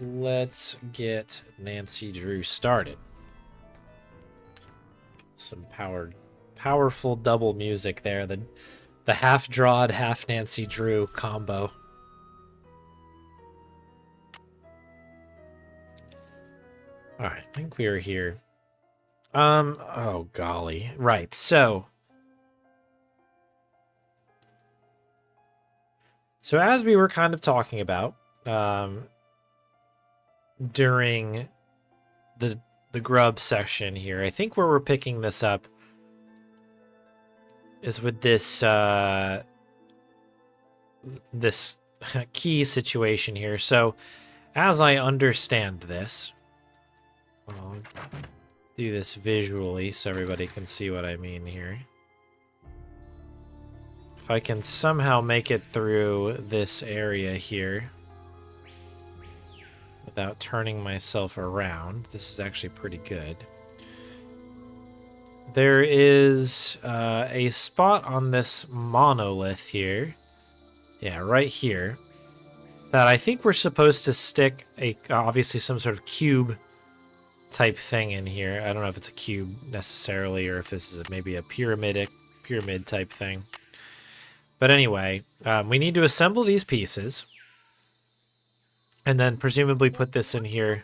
let's get Nancy Drew started. Some powerful double music there. The half Drawed, half Nancy Drew combo. All right, I think we are here. Oh golly. Right. So as we were kind of talking about during the grub section here, I think where we're picking this up is with this this key situation here. So as I understand this, I'll do this visually so everybody can see what I mean here. If I can somehow make it through this area here without turning myself around, this is actually pretty good. There is a spot on this monolith here, yeah, right here, that I think we're supposed to stick obviously some sort of cube type thing in here. I don't know if it's a cube necessarily, or if this is maybe a pyramid type thing. But anyway, we need to assemble these pieces, and then presumably put this in here,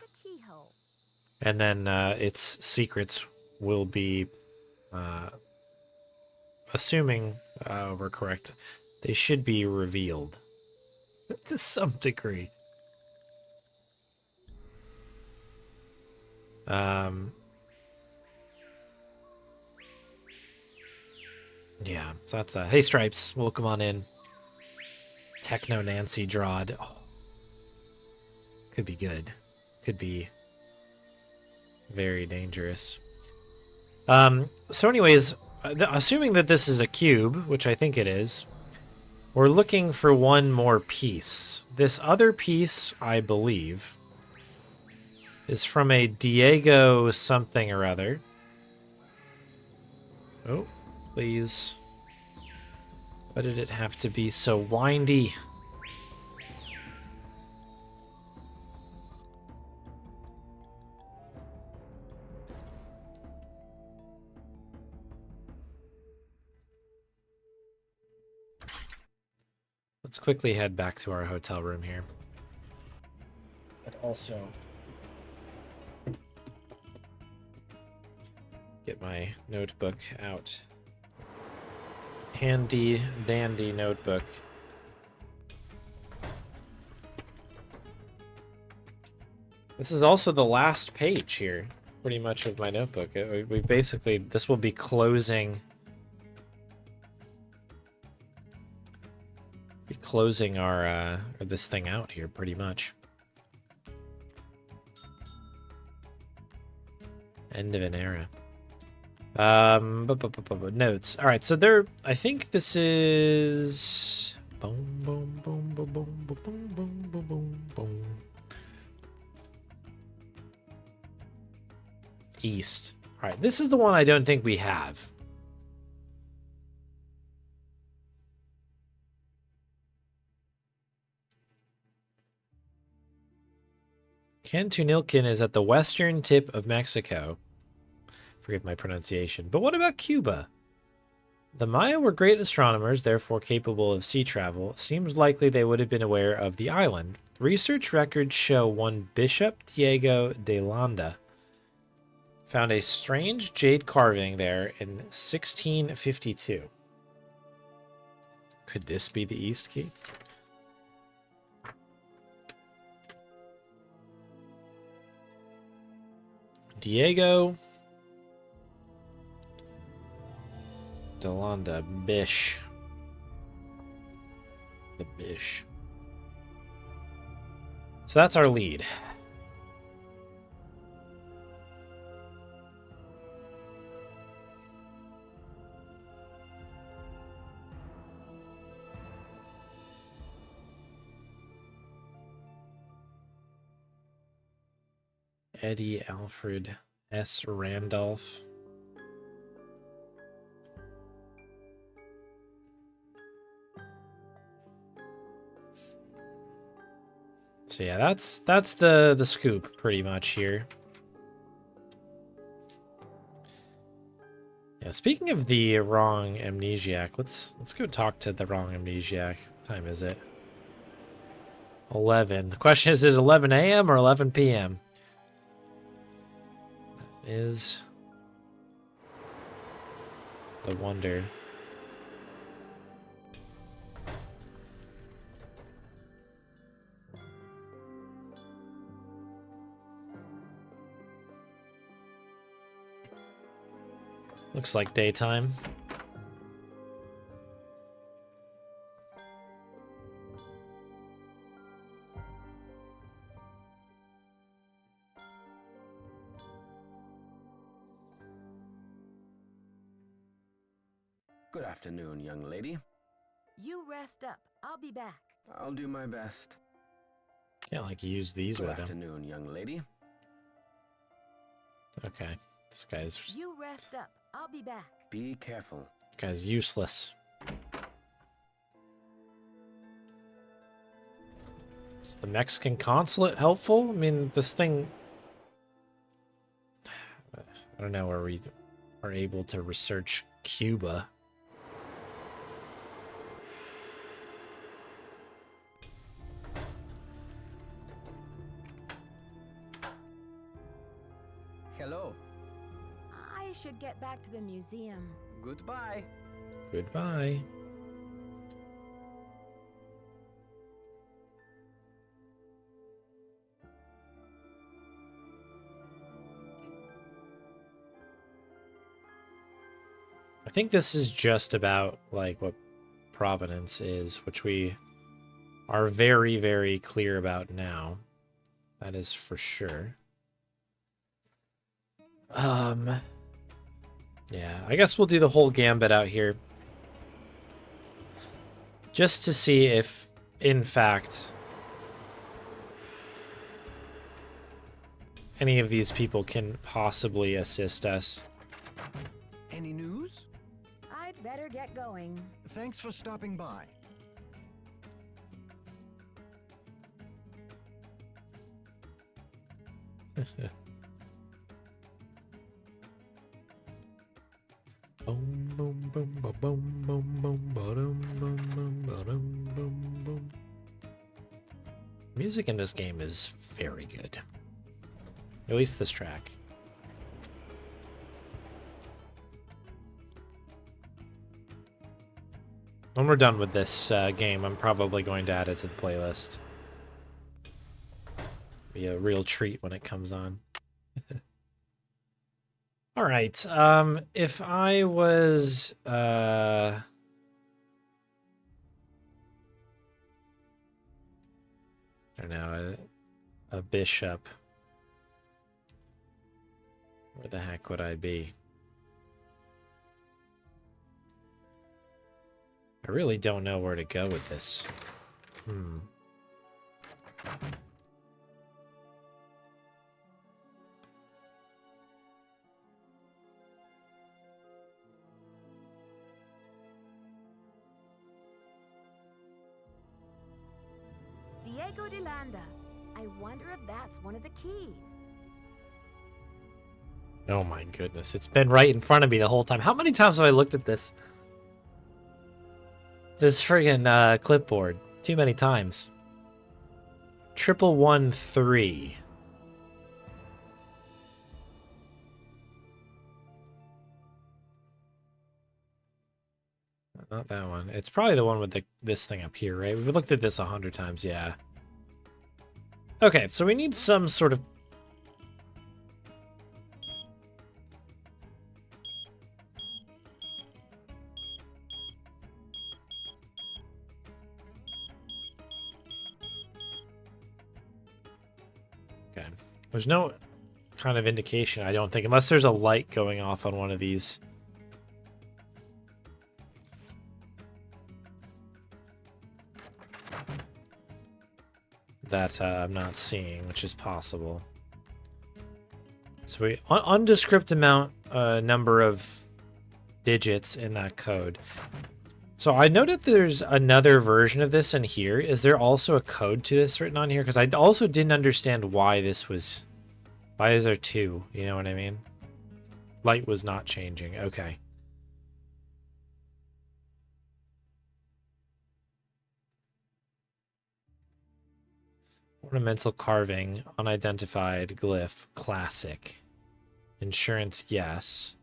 and then its secrets will be, assuming we're correct, they should be revealed to some degree. Yeah, so that's hey Stripes, welcome on in. Techno Nancy Drawed. Oh, could be good. Could be very dangerous. So anyways, assuming that this is a cube, which I think it is, we're looking for one more piece. This other piece, I believe, is from a Diego something or other. Oh, please. Why did it have to be so windy? Let's quickly head back to our hotel room here. But also get my notebook out. Handy dandy notebook. This is also the last page here, pretty much, of my notebook. We basically, this will be closing our this thing out here pretty much. End of an era. Notes. All right, so there. I think this is. Boom, boom, boom, boom, boom, boom, boom, boom, boom, boom. East. All right, this is the one I don't think we have. Cantunilcan is at the western tip of Mexico. Forgive my pronunciation. But what about Cuba? The Maya were great astronomers, therefore capable of sea travel. Seems likely they would have been aware of the island. Research records show one Bishop Diego de Landa found a strange jade carving there in 1652. Could this be the East Key? Diego Delanda, Bish. The Bish. So that's our lead. Eddie Alfred S. Randolph. So yeah, that's the scoop pretty much here. Yeah, speaking of the wrong amnesiac, let's go talk to the wrong amnesiac. What time is it? 11. The question is it 11 a.m. or 11 p.m.? That is the wonder. Looks like daytime. Good afternoon, young lady. You rest up. I'll be back. I'll do my best. Can't like use these Good with him. afternoon, young lady. Okay, this guy's You rest up. I'll be back. Be careful. useless. Is the Mexican consulate helpful? I mean, this thing. I don't know where we are able to research Cuba. Hello. I should get back to the museum. Goodbye. Goodbye. I think this is just about like what provenance is, which we are very, very clear about now. That is for sure. Yeah, I guess we'll do the whole gambit out here. Just to see if, in fact, any of these people can possibly assist us. Any news? I'd better get going. Thanks for stopping by. Boom, boom, boom, ba, boom, boom, boom, ba-dum, boom, boom, ba-dum, boom, boom. Music in this game is very good. At least this track. When we're done with this game, I'm probably going to add it to the playlist. Be a real treat when it comes on. All right. If I was I don't know, a bishop, where the heck would I be? I really don't know where to go with this. Diego de Landa. I wonder if that's one of the keys. Oh my goodness, it's been right in front of me the whole time. How many times have I looked at this? This friggin' clipboard. Too many times. 1113. Not that one. It's probably the one with this thing up here, right? We've looked at this 100 times, yeah. Okay, so we need some sort of... Okay. There's no kind of indication, I don't think, unless there's a light going off on one of these. That I'm not seeing, which is possible. So we undescript amount number of digits in that code. So I noted there's another version of this in here. Is there also a code to this written on here? Because I also didn't understand why this was... Why is there two? You know what I mean? Light was not changing. Okay. Ornamental carving, unidentified glyph, classic. Insurance, yes.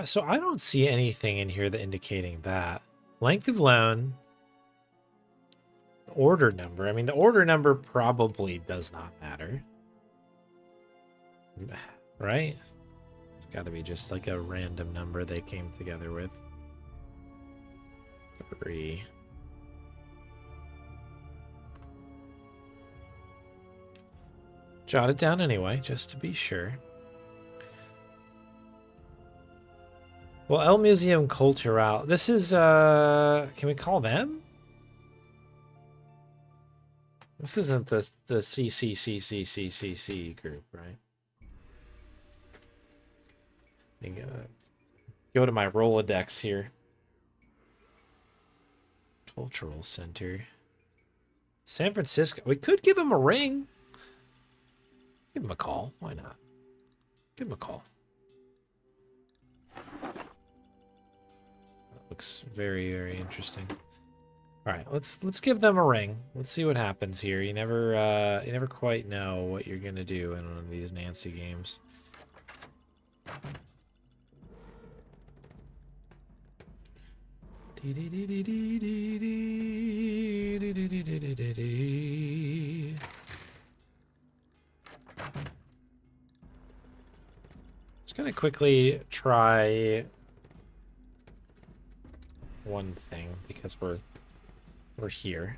So I don't see anything in here that indicating that. Length of loan, order number. I mean, the order number probably does not matter. Right? It's got to be just like a random number they came together with. 3. Jot it down anyway, just to be sure. Well, El Museum Cultural. This is, can we call them? This isn't the CCCCCCC group, right? Let me go to my Rolodex here. Cultural Center. San Francisco. We could give him a ring. Give him a call. Why not? Give him a call. Looks very, very interesting. All right, let's give them a ring. Let's see what happens here. You never quite know what you're gonna do in one of these Nancy games. Just gonna quickly try one thing because we're here.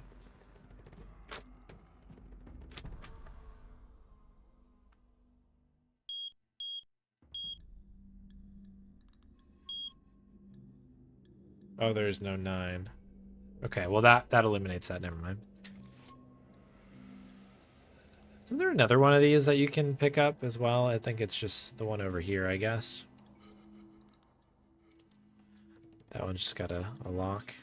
Oh, there's no 9. Okay, well that eliminates that. Never mind. Isn't there another one of these that you can pick up as well? I think it's just the one over here, I guess. That one's just got a lock.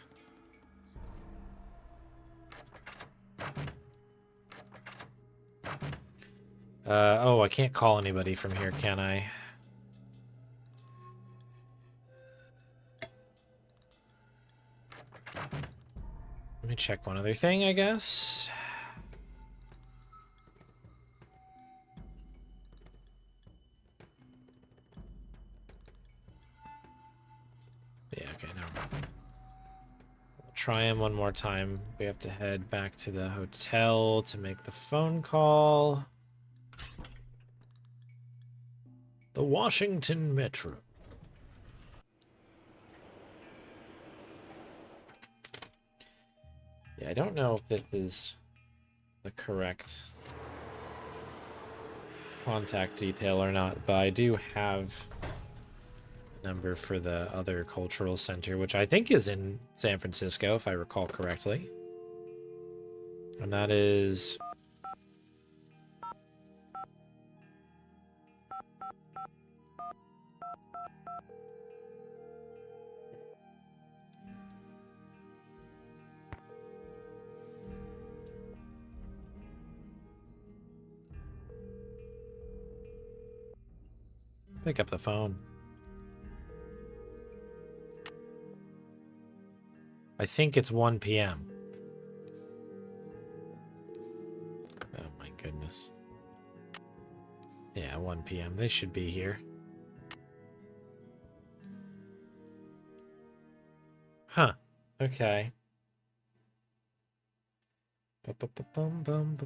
Oh, I can't call anybody from here, can I? Let me check one other thing, I guess. Yeah, okay, no. We'll try him one more time. We have to head back to the hotel to make the phone call. The Washington Metro. Yeah, I don't know if this is the correct contact detail or not, but I do have a number for the other cultural center, which I think is in San Francisco, if I recall correctly. And that is... Pick up the phone. I think it's 1 p.m. Oh my goodness. Yeah, 1 p.m. They should be here. Huh. Okay. Bum, bum,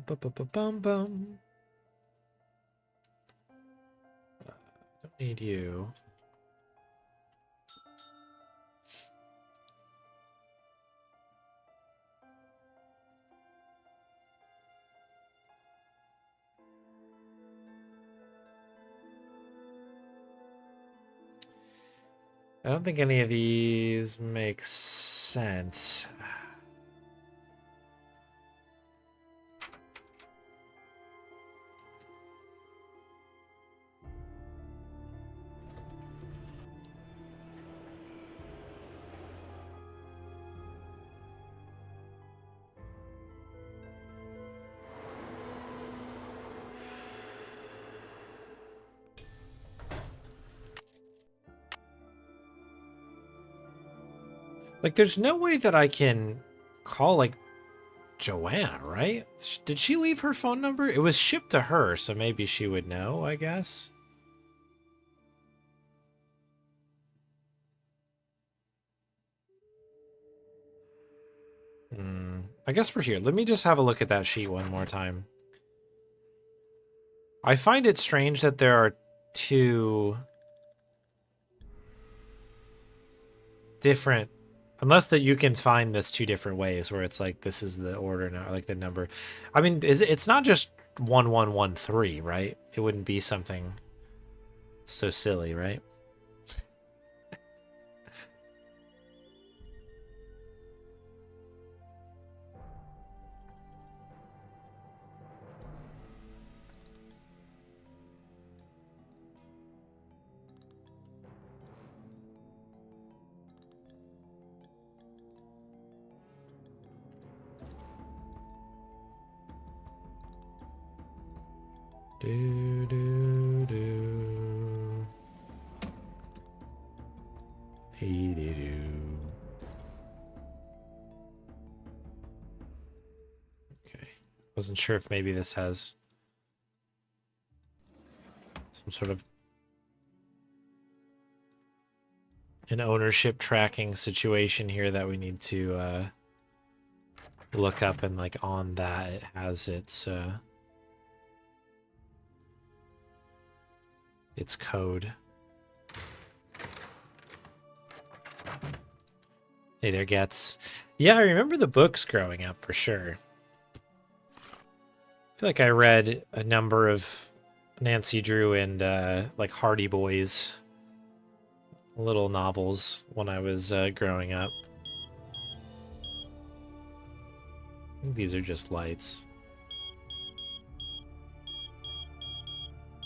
bum. Don't need you. I don't think any of these make sense. Like, there's no way that I can call, like, Joanna, right? Did she leave her phone number? It was shipped to her, so maybe she would know, I guess. I guess we're here. Let me just have a look at that sheet one more time. I find it strange that there are two different, unless that you can find this two different ways where it's like this is the order now, like the number. I mean, it's not just 1113, right? It wouldn't be something so silly, right? Do do do. Hey do do. Okay. Wasn't sure if maybe this has some sort of an ownership tracking situation here that we need to look up, and like on that it has its code. Hey there, Gets. Yeah, I remember the books growing up for sure. I feel like I read a number of Nancy Drew and like Hardy Boys little novels when I was growing up. I think these are just lights.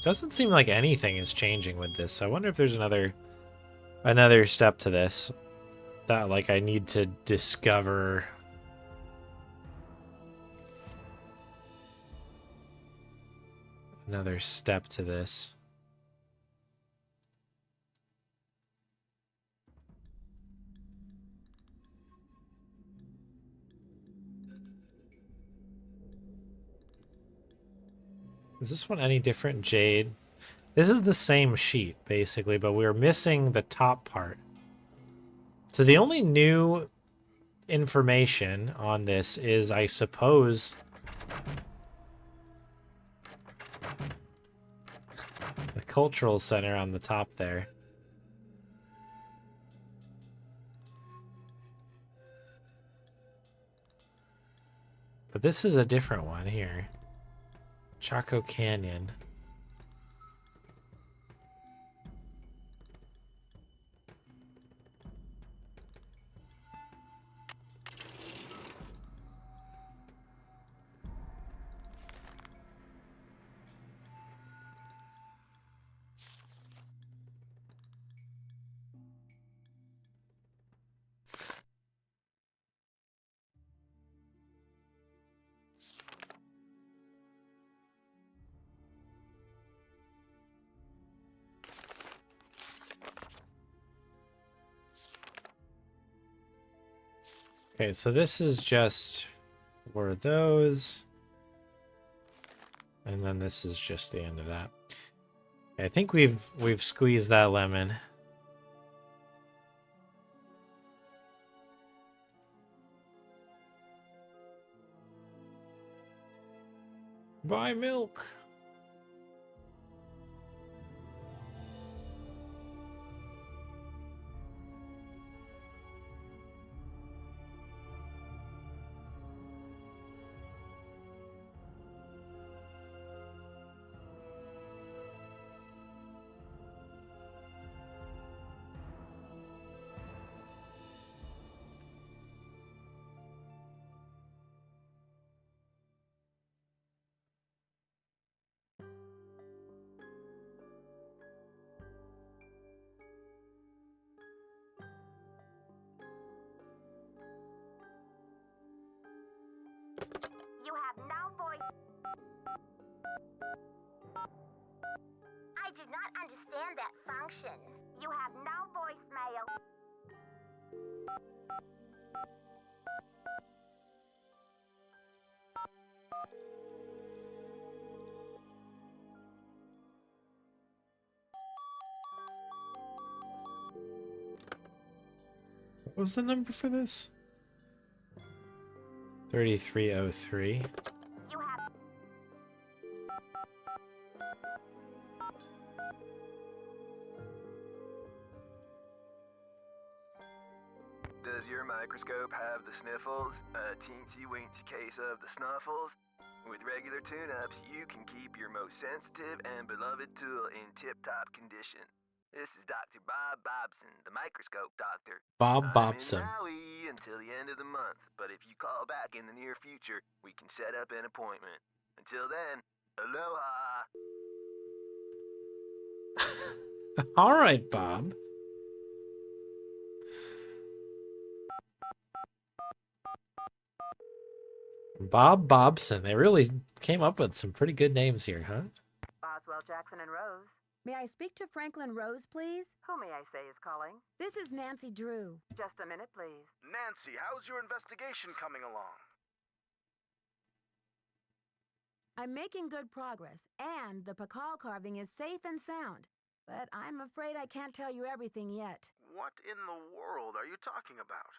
Doesn't seem like anything is changing with this. I wonder if there's another step to this that like I need to discover. Another step to this. Is this one any different? Jade. This is the same sheet, basically, but we're missing the top part. So the only new information on this is, I suppose, the cultural center on the top there. But this is a different one here. Chaco Canyon. Okay, so this is just for those. And then this is just the end of that. Okay, I think we've squeezed that lemon. Buy milk. I do not understand that function. You have no voicemail. What was the number for this? 3303. You have Does your microscope have the sniffles? A teensy-weensy case of the snuffles? With regular tune-ups, you can keep your most sensitive and beloved tool in tip-top condition. This is Dr. Bob Bobson, the microscope doctor. Bob I'm in Bobson. Maui until the end of the month, but if you call back in the near future, we can set up an appointment. Until then, aloha! All right, Bob. Bob Bobson. They really came up with some pretty good names here, huh? Boswell, Jackson, and Rose. May I speak to Franklin Rose, please? Who may I say is calling? This is Nancy Drew. Just a minute, please. Nancy, how's your investigation coming along? I'm making good progress, and the Pakal carving is safe and sound. But I'm afraid I can't tell you everything yet. What in the world are you talking about?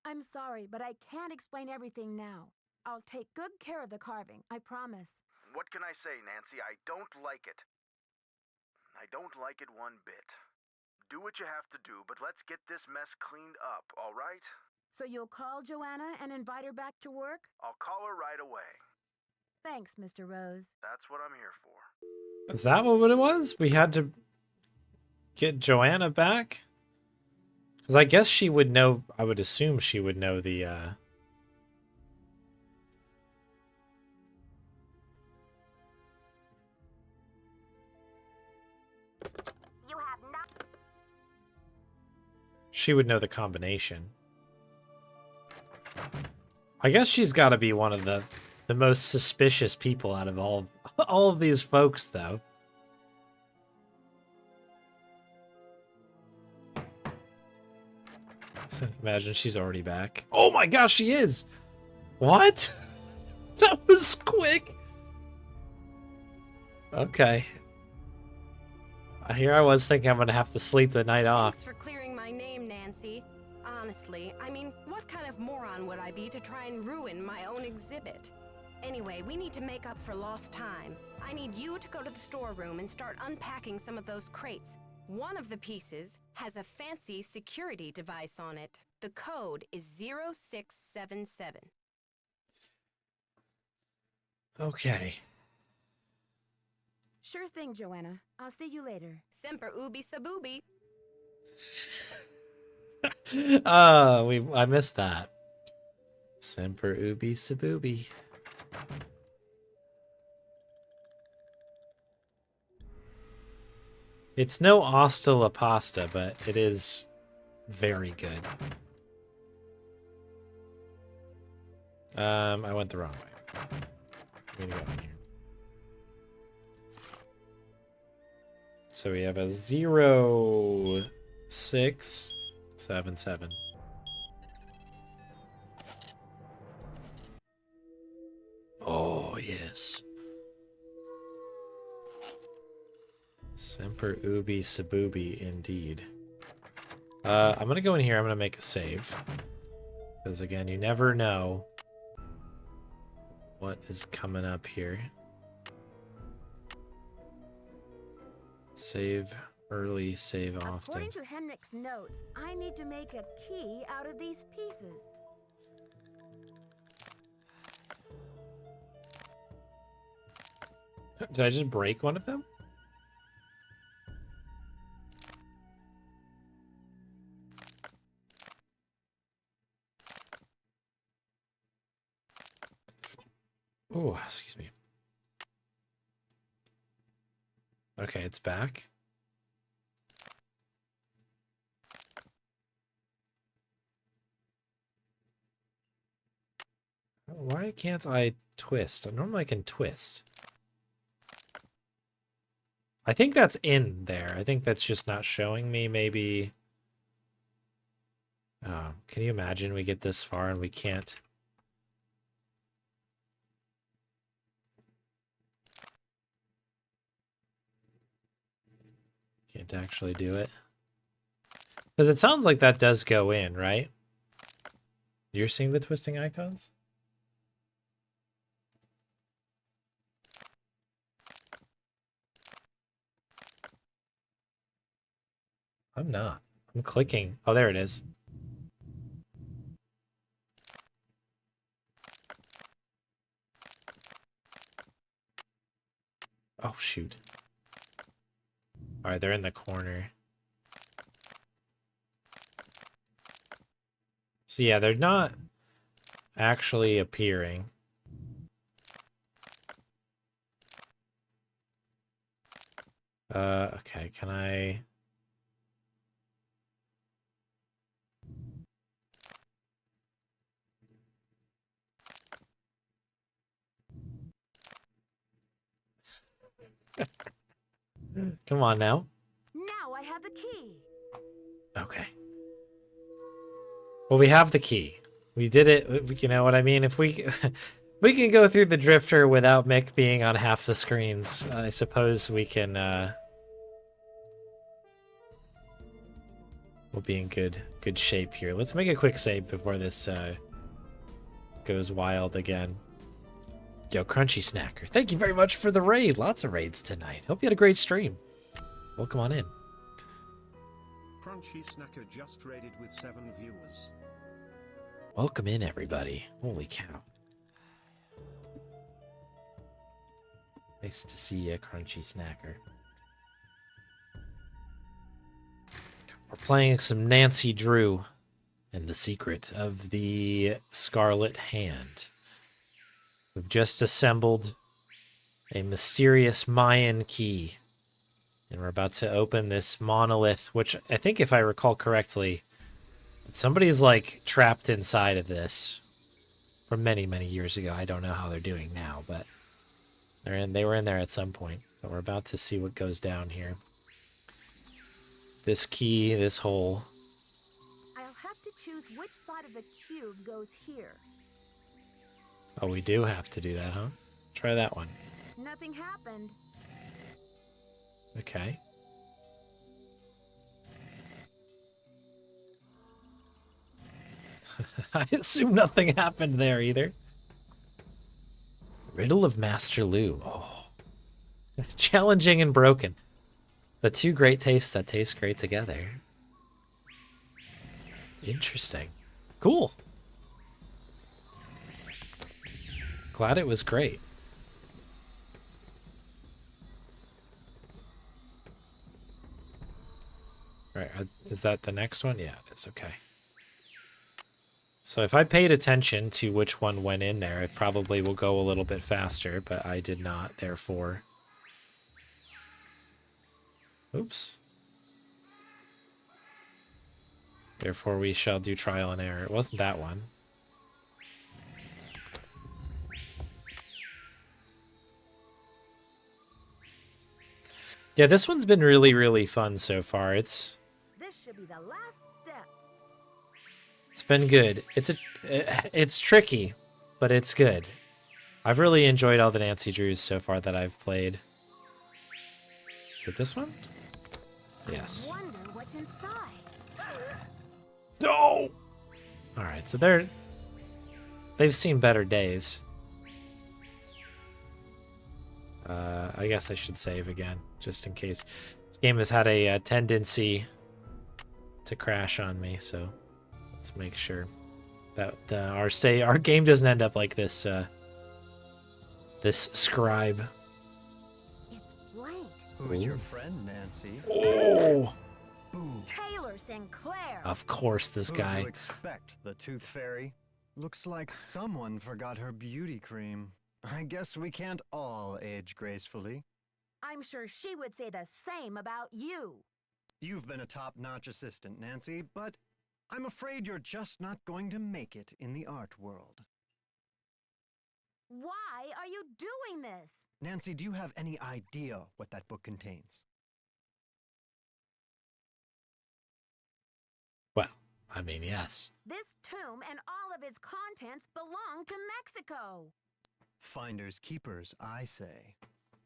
I'm sorry, but I can't explain everything now. I'll take good care of the carving, I promise. What can I say, Nancy? I don't like it. I don't like it one bit. Do what you have to do, but let's get this mess cleaned up, all right? So you'll call Joanna and invite her back to work? I'll call her right away. Thanks, Mr. Rose. That's what I'm here for. Is that what it was? We had to get Joanna back? Because I guess she would know, I would assume she would know the, you have not she would know the combination. I guess she's got to be one of the most suspicious people out of all of these folks, though. Imagine she's already back. Oh my gosh, she is! What? That was quick! Okay. Here I was thinking I'm gonna have to sleep the night off. Thanks for clearing my name, Nancy. Honestly, I mean, what kind of moron would I be to try and ruin my own exhibit? Anyway, we need to make up for lost time. I need you to go to the storeroom and start unpacking some of those crates. One of the pieces has a fancy security device on it. The code is 0677. Okay. Sure thing, Joanna. I'll see you later. Semper ubi saboobi. I missed that. Semper ubi saboobi. It's no hasta la pasta, but it is very good. I went the wrong way. I'm gonna go in here. So we have a 0677. Oh, yes. Semper ubi saboobi, indeed. I'm going to go in here. I'm going to make a save. Because, again, you never know what is coming up here. Save early, save often. According to Henrik's notes, I need to make a key out of these pieces. Did I just break one of them? Oh, excuse me. Okay, it's back. How Why can't I twist? Normally I can twist. I think that's in there. I think that's just not showing me, maybe. Oh, can you imagine we get this far and we can't? Can't actually do it. Because it sounds like that does go in, right? You're seeing the twisting icons? I'm not. I'm clicking. Oh, there it is. Oh, shoot. All right, they're in the corner. So yeah, they're not actually appearing. Okay, can I... Come on now. Now I have the key. Okay. Well, we have the key. We did it. You know what I mean? If we we can go through the drifter without Mick being on half the screens, I suppose we can. We'll be in good shape here. Let's make a quick save before this goes wild again. Yo, Crunchy Snacker, thank you very much for the raid. Lots of raids tonight. Hope you had a great stream. Welcome on in. Crunchy Snacker just raided with 7 viewers. Welcome in, everybody. Holy cow. Nice to see you, Crunchy Snacker. We're playing some Nancy Drew and the Secret of the Scarlet Hand. We've just assembled a mysterious Mayan key. And we're about to open this monolith, which I think, if I recall correctly, somebody's like trapped inside of this from many, many years ago. I don't know how they're doing now, but they were in there at some point. But we're about to see what goes down here. This key, this hole. I'll have to choose which side of the cube goes here. Oh, we do have to do that, huh? Try that one. Nothing happened. Okay. I assume nothing happened there either. Riddle of Master Lu. Oh. Challenging and broken. The two great tastes that taste great together. Interesting. Cool. Glad it was great. Right, is that the next one? Yeah, it is. Okay. So if I paid attention to which one went in there, it probably will go a little bit faster, but I did not, therefore. Oops. Therefore, we shall do trial and error. It wasn't that one. Yeah, this one's been really, really fun so far. This should be the last step. It's been good. It's tricky, but it's good. I've really enjoyed all the Nancy Drews so far that I've played. Is it this one? Yes. I wonder what's inside. No! Alright, so they've seen better days. I guess I should save again, just in case. This game has had a tendency to crash on me, so let's make sure that our game doesn't end up like this this scribe. It's blank. Who's your friend, Nancy? Oh! Boo. Taylor Sinclair. Of course, this Who'd guy. you expect, the Tooth Fairy? Looks like someone forgot her beauty cream. I guess we can't all age gracefully. I'm sure she would say the same about you. You've been a top-notch assistant, Nancy, but I'm afraid you're just not going to make it in the art world. Why are you doing this? Nancy, do you have any idea what that book contains? Well, I mean, yes. This tomb and all of its contents belong to Mexico. Finders keepers, I say.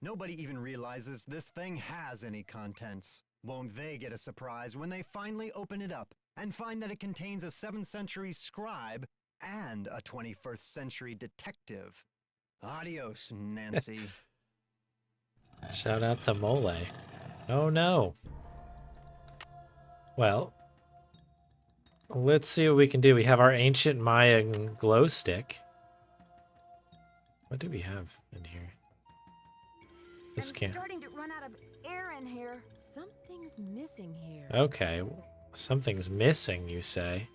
Nobody even realizes this thing has any contents. Won't they get a surprise when they finally open it up and find that it contains a 7th century scribe and a 21st century detective? Adios, Nancy. Shout out to Mole. Oh no. Well, let's see what we can do. We have our ancient Mayan glow stick. What do we have in here? This I'm can't. starting to run out of air in here. Something's missing here. Okay, something's missing, you say.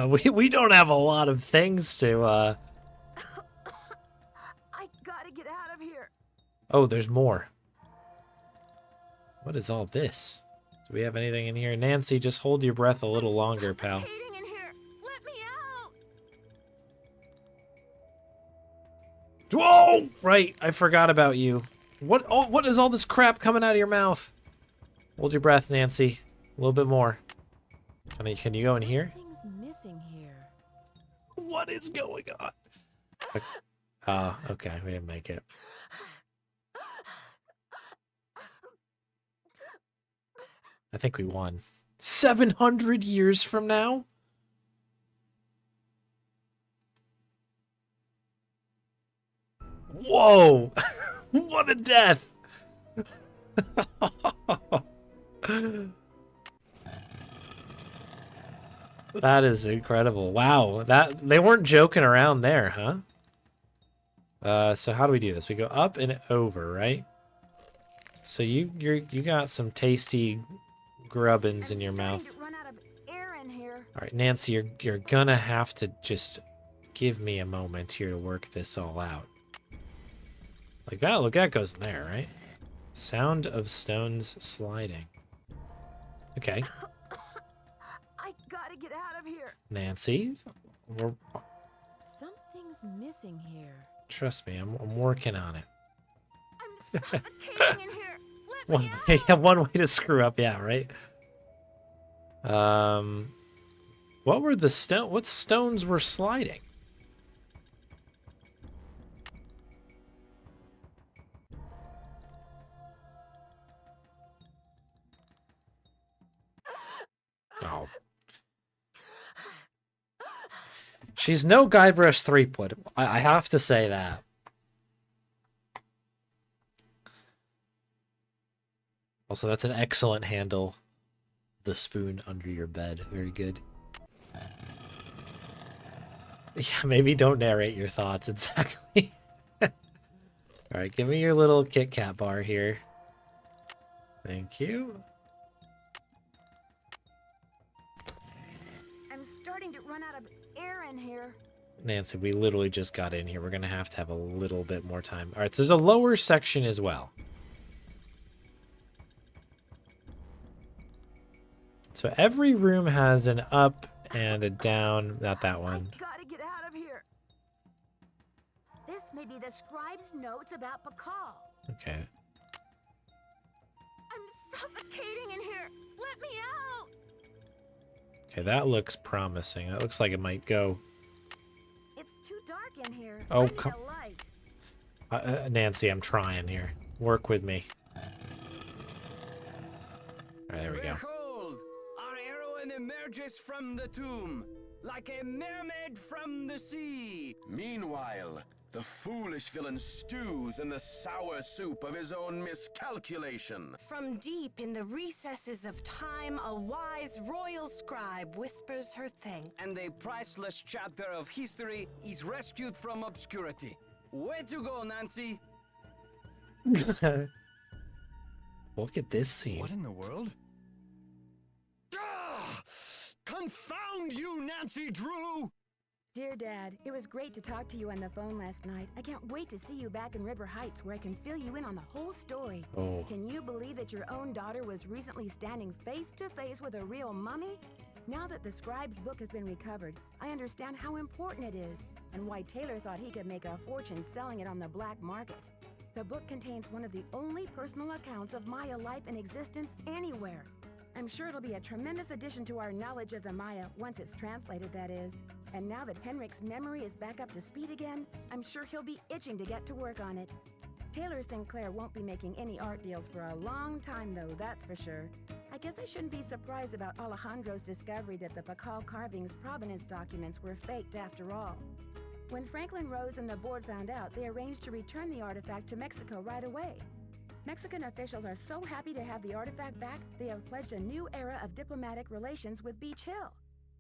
We don't have a lot of things to. I gotta get out of here. Oh, there's more. What is all this? Do we have anything in here? Nancy, just hold your breath a little longer, pal. Suffocating in here. Let me out. Whoa! Right, I forgot about you. What? Oh, what is all this crap coming out of your mouth? Hold your breath, Nancy. A little bit more. Can you go in here? Something's missing here. What is going on? Oh, okay, we didn't make it. I think we won. 700 years from now? Whoa! What a death! That is incredible. Wow, that they weren't joking around there, huh? So how do we do this? We go up and over, right? So you got some tasty grubbins in your mouth. To run out of air in here. All right, Nancy, you're gonna have to just give me a moment here to work this all out. Like that. Look, that goes in there, right? Sound of stones sliding. Okay. I gotta get out of here. Nancy, Something's missing here. trust me, I'm working on it. I'm suffocating in here. Let me out. Yeah, one way to screw up, yeah, right? What were the what stones were sliding? Oh. She's no Guybrush Threepwood. I have to say that. Also, that's an excellent handle. The spoon under your bed. Very good. Yeah, maybe don't narrate your thoughts exactly. Alright, give me your little Kit Kat bar here. Thank you. I'm starting to run out of air in here. Nancy, we literally just got in here. We're going to have a little bit more time. Alright, so there's a lower section as well. So every room has an up and a down. Not that one. I gotta get out of here. This may be the scribe's notes about Pakal. Okay. I'm suffocating in here. Let me out. Okay, that looks promising. That looks like it might go. It's too dark in here. Oh, I need come. a light. Nancy, I'm trying here. Work with me. All right, there we go. Behold, our heroine emerges from the tomb, like a mermaid from the sea. Meanwhile, the foolish villain stews in the sour soup of his own miscalculation. From deep in the recesses of time, a wise royal scribe whispers her thanks. And a priceless chapter of history is rescued from obscurity. Way to go, Nancy! Look at this scene. What in the world? Ah! Confound you, Nancy Drew! Dear Dad, it was great to talk to you on the phone last night. I can't wait to see you back in River Heights where I can fill you in on the whole story. Oh. Can you believe that your own daughter was recently standing face to face with a real mummy? Now that the scribe's book has been recovered, I understand how important it is and why Taylor thought he could make a fortune selling it on the black market. The book contains one of the only personal accounts of Maya life and existence anywhere. I'm sure it'll be a tremendous addition to our knowledge of the Maya once it's translated, that is. And now that Henrik's memory is back up to speed again, I'm sure he'll be itching to get to work on it. Taylor Sinclair won't be making any art deals for a long time, though, that's for sure. I guess I shouldn't be surprised about Alejandro's discovery that the Pakal carving's provenance documents were faked after all. When Franklin Rose and the board found out, they arranged to return the artifact to Mexico right away. Mexican officials are so happy to have the artifact back, they have pledged a new era of diplomatic relations with Beach Hill.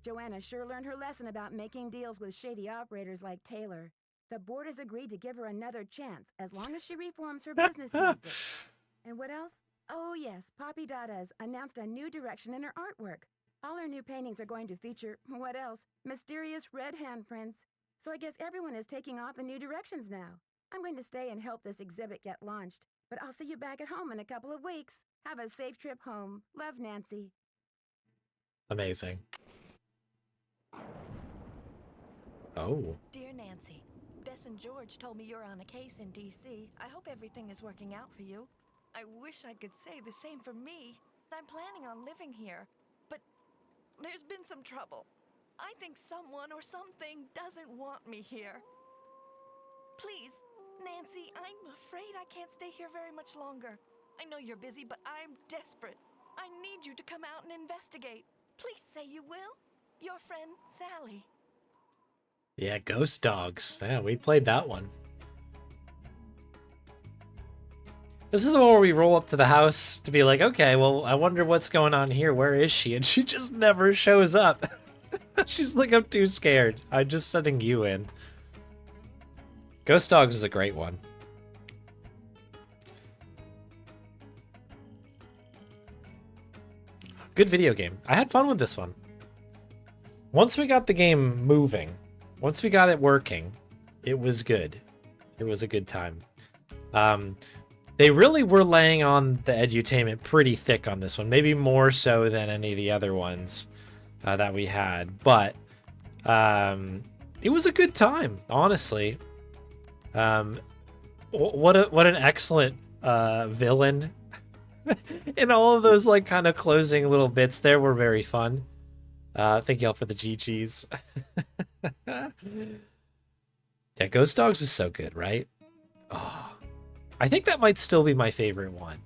Joanna sure learned her lesson about making deals with shady operators like Taylor. The board has agreed to give her another chance as long as she reforms her business tactics. And what else? Oh yes, Poppy Dada's announced a new direction in her artwork. All her new paintings are going to feature, what else? Mysterious red handprints. So I guess everyone is taking off in new directions now. I'm going to stay and help this exhibit get launched. But I'll see you back at home in a couple of weeks. Have a safe trip home. Love, Nancy. Amazing. Oh. Dear Nancy, Bess and George told me you're on a case in D.C. I hope everything is working out for you. I wish I could say the same for me. I'm planning on living here, but there's been some trouble. I think someone or something doesn't want me here. Please, Nancy, I'm afraid I can't stay here very much longer. I know you're busy, but I'm desperate. I need you to come out and investigate. Please say you will. Your friend, Sally. Yeah, Ghost Dogs. Yeah, we played that one. This is the one where we roll up to the house to be like, okay, well, I wonder what's going on here. Where is she? And she just never shows up. She's like, I'm too scared. I'm just sending you in. Ghost Dogs is a great one. Good video game. I had fun with this one. Once we got the game moving, once we got it working, it was good. It was a good time. They really were laying on the edutainment pretty thick on this one. Maybe more so than any of the other ones that we had. But it was a good time, honestly. What an excellent villain. And all of those like kind of closing little bits there were very fun. Thank y'all for the GGs. Yeah, Ghost Dogs is so good, right? Oh, I think that might still be my favorite one.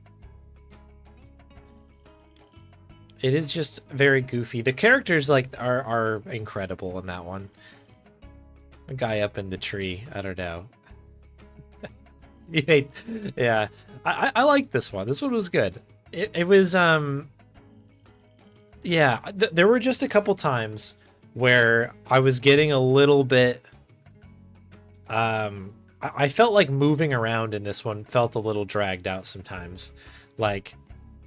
It is just very goofy. The characters like are incredible in that one. The guy up in the tree, I don't know. Yeah, I like this one. This one was good. It was yeah. There were just a couple times where I was getting a little bit. I felt like moving around in this one felt a little dragged out sometimes, like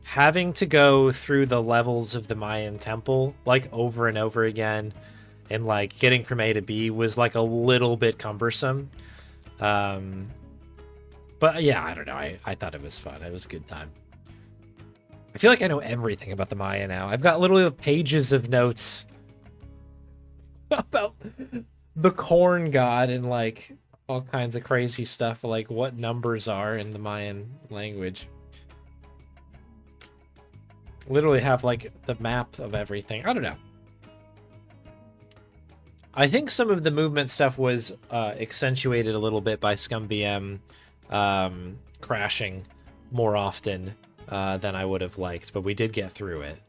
having to go through the levels of the Mayan temple like over and over again, and like getting from A to B was like a little bit cumbersome. But yeah, I don't know. I thought it was fun. It was a good time. I feel like I know everything about the Maya now. I've got literally pages of notes about the corn god and like all kinds of crazy stuff, like what numbers are in the Mayan language. Literally have like the map of everything. I don't know. I think some of the movement stuff was accentuated a little bit by ScumVM crashing more often than I would have liked, but we did get through it.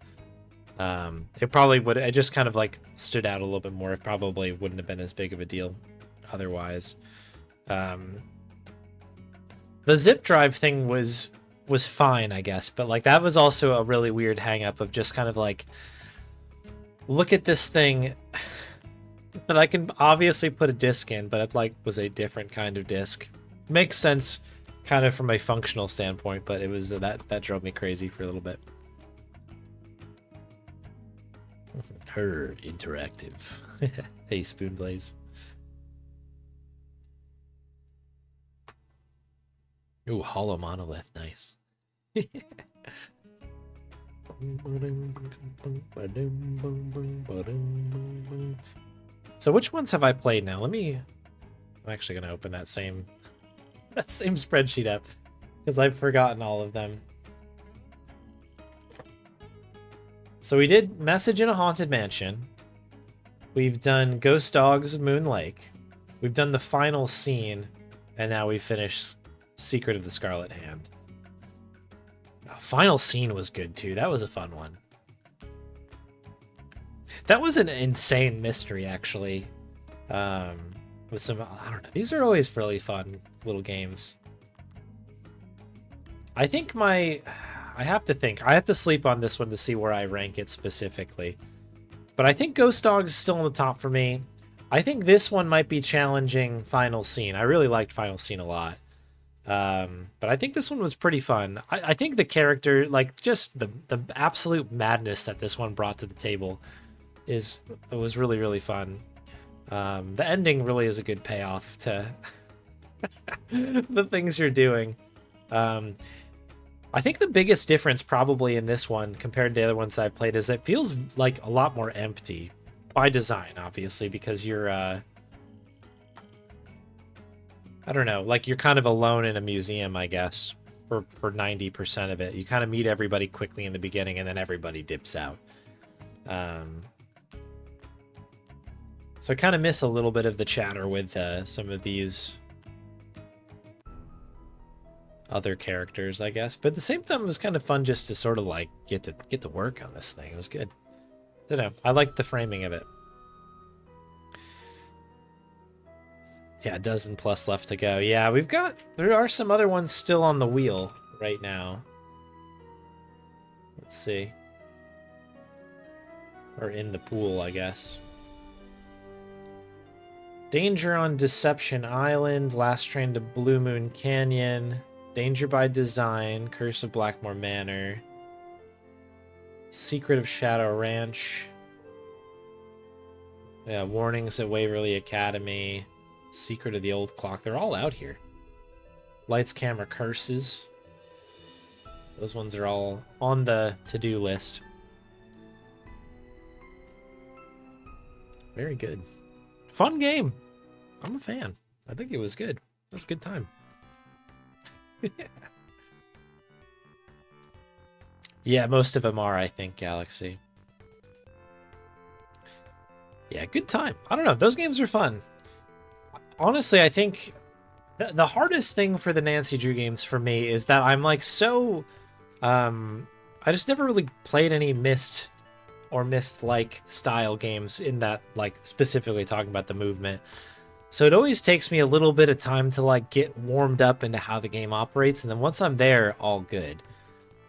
It probably would. It just kind of like stood out a little bit more. It probably wouldn't have been as big of a deal otherwise. The zip drive thing was fine, I guess, but like that was also a really weird hang up of just kind of like, look at this thing that I can obviously put a disc in, but it like was a different kind of disc. Makes sense kind of from a functional standpoint, but it was that drove me crazy for a little bit. Her interactive. Hey, Spoonblaze. Ooh, hollow monolith, nice. So which ones have I played now? I'm actually going to open that same spreadsheet up because I've forgotten all of them. So we did Message in a Haunted Mansion. We've done Ghost Dogs of Moon Lake. We've done the final scene, and now we finished Secret of the Scarlet Hand. Final scene was good too. That was a fun one. That was an insane mystery, actually. With some, I don't know. These are always really fun little games. I think I have to think. I have to sleep on this one to see where I rank it specifically. But I think Ghost Dogs is still on the top for me. I think this one might be challenging Final Scene. I really liked Final Scene a lot. But I think this one was pretty fun. I think the character, like, just the absolute madness that this one brought to the table was really, really fun. The ending really is a good payoff to the things you're doing. I think the biggest difference probably in this one compared to the other ones I've played is it feels like a lot more empty by design, obviously, because you're, I don't know, like you're kind of alone in a museum, I guess, for 90% of it. You kind of meet everybody quickly in the beginning and then everybody dips out. So I kind of miss a little bit of the chatter with some of these other characters, I guess. But at the same time, it was kind of fun just to sort of like get to work on this thing. It was good. I don't know. I liked the framing of it. Yeah, a dozen plus left to go. Yeah, there are some other ones still on the wheel right now. Let's see. Or in the pool, I guess. Danger on Deception Island, Last Train to Blue Moon Canyon, Danger by Design, Curse of Blackmore Manor, Secret of Shadow Ranch, yeah, Warnings at Waverly Academy, Secret of the Old Clock. They're all out here. Lights, Camera, Curses. Those ones are all on the to-do list. Very good. Fun game. I'm a fan. I think it was good. It was a good time. Yeah, most of them are, I think, Galaxy. Yeah, good time. I don't know. Those games are fun. Honestly, I think the hardest thing for the Nancy Drew games for me is that I'm like so... I just never really played any Myst or Myst-like style games in that, like, specifically talking about the movement. So it always takes me a little bit of time to, like, get warmed up into how the game operates, and then once I'm there, all good.